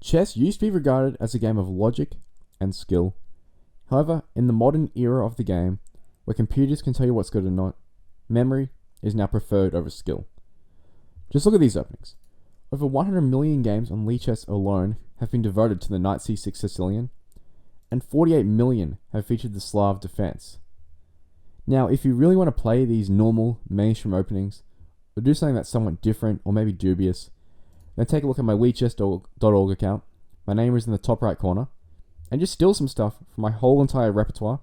Chess used to be regarded as a game of logic and skill. However, in the modern era of the game, where computers can tell you what's good or not, memory is now preferred over skill. Just look at these openings. Over 100 million games on Lichess alone have been devoted to the Knight c6 Sicilian, and 48 million have featured the Slav defense. Now, if you really want to play these normal mainstream openings, or do something that's somewhat different or maybe dubious, then take a look at my lichess.org account. My name is in the top right corner, and just steal some stuff from my whole entire repertoire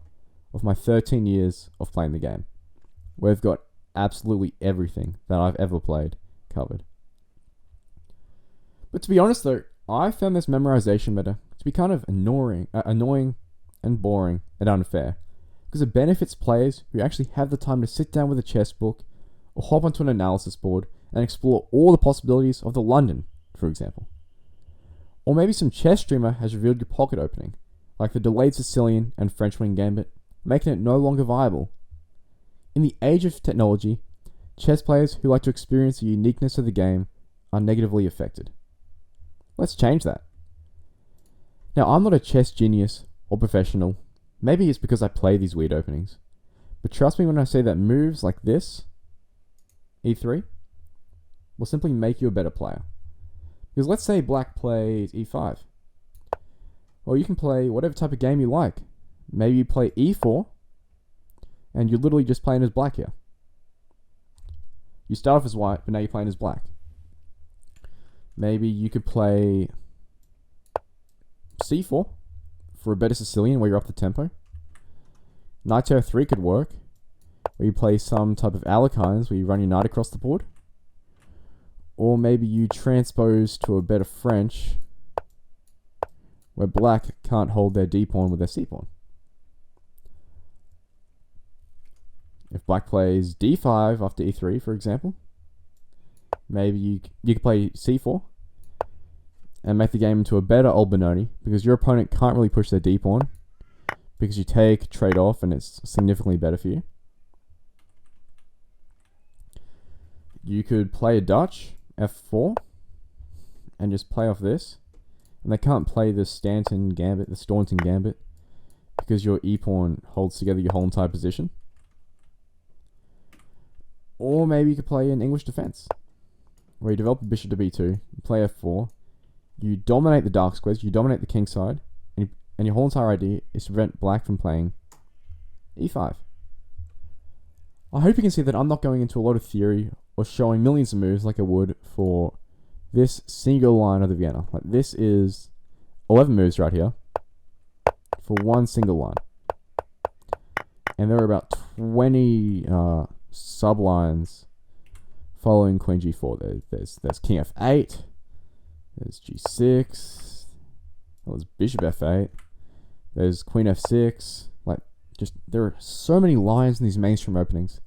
of my 13 years of playing the game. We've got absolutely everything that I've ever played covered. But to be honest though, I found this memorization meta to be kind of annoying and boring and unfair, because it benefits players who actually have the time to sit down with a chess book or hop onto an analysis board and explore all the possibilities of the London, for example. Or maybe some chess streamer has revealed your pocket opening, like the delayed Sicilian and French wing gambit, making it no longer viable. In the age of technology, chess players who like to experience the uniqueness of the game are negatively affected. Let's change that. Now, I'm not a chess genius or professional. Maybe it's because I play these weird openings. But trust me when I say that moves like this, e3, will simply make you a better player. Because let's say black plays e5. Well, you can play whatever type of game you like. Maybe you play e4, and you're literally just playing as black here. You start off as white, but now you're playing as black. Maybe you could play c4 for a better Sicilian where you're up the tempo. Knight to f3 could work, where you play some type of Alekhines where you run your knight across the board. Or maybe you transpose to a better French where black can't hold their d-pawn with their c-pawn. If black plays d5 after e3, for example, maybe you could play c4 and make the game into a better old Benoni, because your opponent can't really push their d-pawn because you take, trade off, and it's significantly better for you. You could play a Dutch, f4, and just play off this. And they can't play the Staunton Gambit, because your e-pawn holds together your whole entire position. Or maybe you could play an English defense, where you develop a bishop to b2, you play f4, you dominate the dark squares, you dominate the king side, and your whole entire idea is to prevent black from playing e5. I hope you can see that I'm not going into a lot of theory or showing millions of moves like I would for this single line of the Vienna. Like, this is 11 moves right here for one single line. And there are about 20 sublines following queen g4. There's king f8, there's g6, there's bishop f8, there's queen f6. Like, just there are so many lines in these mainstream openings,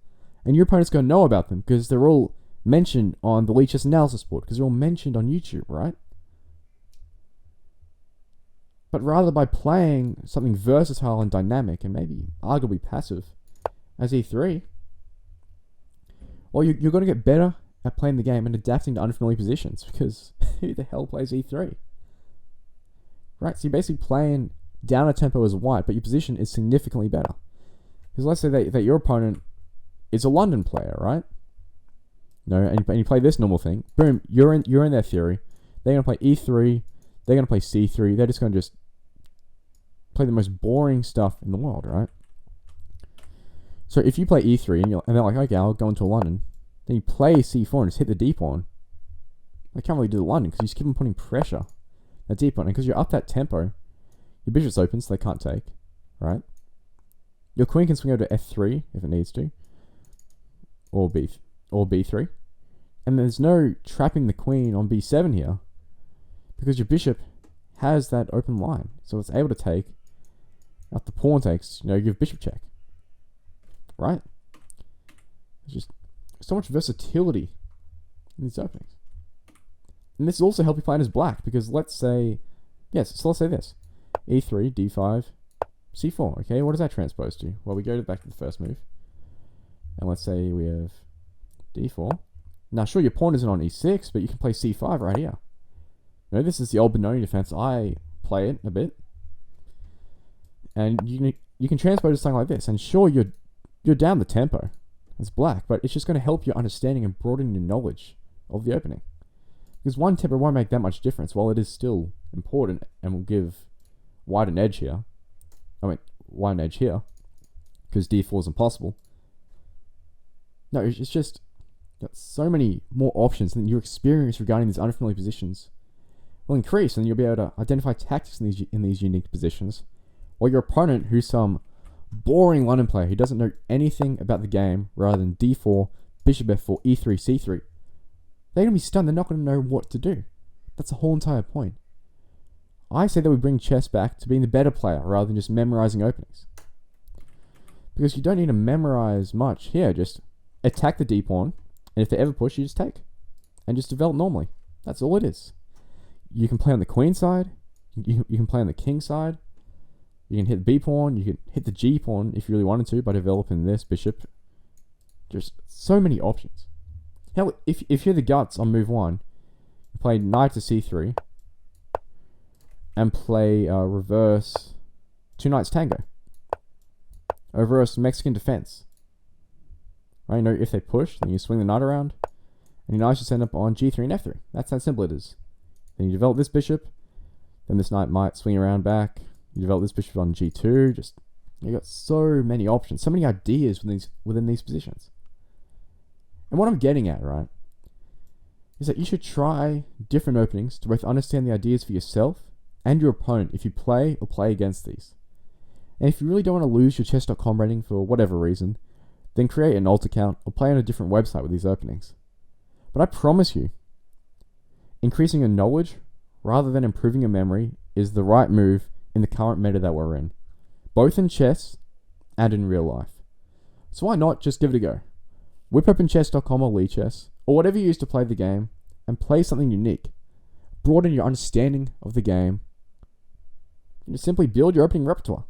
and your opponent's going to know about them because they're all mentioned on the Lichess analysis board, because they're all mentioned on YouTube, right? But rather by playing something versatile and dynamic and maybe arguably passive as e3, well, you're going to get better at playing the game and adapting to unfamiliar positions, because who the hell plays e3? Right, so you're basically playing down a tempo as white, but your position is significantly better. Because let's say that your opponent is a London player, right? No, and you play this normal thing. Boom, you're in their theory. They're going to play e3. They're going to play c3. They're just going to play the most boring stuff in the world, right? So if you play e3 and they're like, okay, I'll go into a London, then you play c4 and just hit the d-pawn. They can't really do the London because you just keep on putting pressure at d-pawn, and because you're up that tempo, your bishop's open, so they can't take, right? Your queen can swing over to f3 if it needs to, or b3, and there's no trapping the queen on b7 here, because your bishop has that open line, so it's able to take. After the pawn takes, you give bishop check, right? There's just so much versatility in these openings, and this also help you play as black, because let's say this: e3, d5, c4. Okay, what does that transpose to? Well, we go back to the first move, and let's say we have d4. Now, sure, your pawn isn't on e6, but you can play c5 right here. This is the old Benoni defense. I play it a bit. And you can transpose to something like this. And sure, you're down the tempo. It's black, but it's just going to help your understanding and broaden your knowledge of the opening. Because one tempo won't make that much difference, while it is still important and will give white an edge here. White an edge here, because d4 is impossible. No, it's just got so many more options, and your experience regarding these unfamiliar positions will increase, and you'll be able to identify tactics in these unique positions, while your opponent, who's some boring London player who doesn't know anything about the game, rather than d4, bishop f4, e3, c3, they're going to be stunned. They're not going to know what to do. That's the whole entire point. I say that we bring chess back to being the better player rather than just memorizing openings. Because you don't need to memorize much here. Just attack the d-pawn, and if they ever push, you just take. And just develop normally. That's all it is. You can play on the queen side. You can play on the king side. You can hit the b-pawn. You can hit the g-pawn if you really wanted to by developing this bishop. There's so many options. Hell, if you're the guts on move 1, you play knight to c3 and play reverse 2 knights tango. Reverse Mexican defense. Right, if they push, then you swing the knight around, and your knight just end up on g3 and f3. That's how simple it is. Then you develop this bishop, then this knight might swing around back. You develop this bishop on g2. You got so many options, so many ideas within these positions. And what I'm getting at, right, is that you should try different openings to both understand the ideas for yourself and your opponent if you play or play against these. And if you really don't want to lose your chess.com rating for whatever reason, then create an alt account or play on a different website with these openings. But I promise you, increasing your knowledge rather than improving your memory is the right move in the current meta that we're in, both in chess and in real life. So why not just give it a go? Whip open chess.com or Lichess, or whatever you use to play the game, and play something unique. Broaden your understanding of the game, and just simply build your opening repertoire.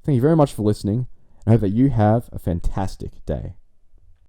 Thank you very much for listening, and I hope that you have a fantastic day.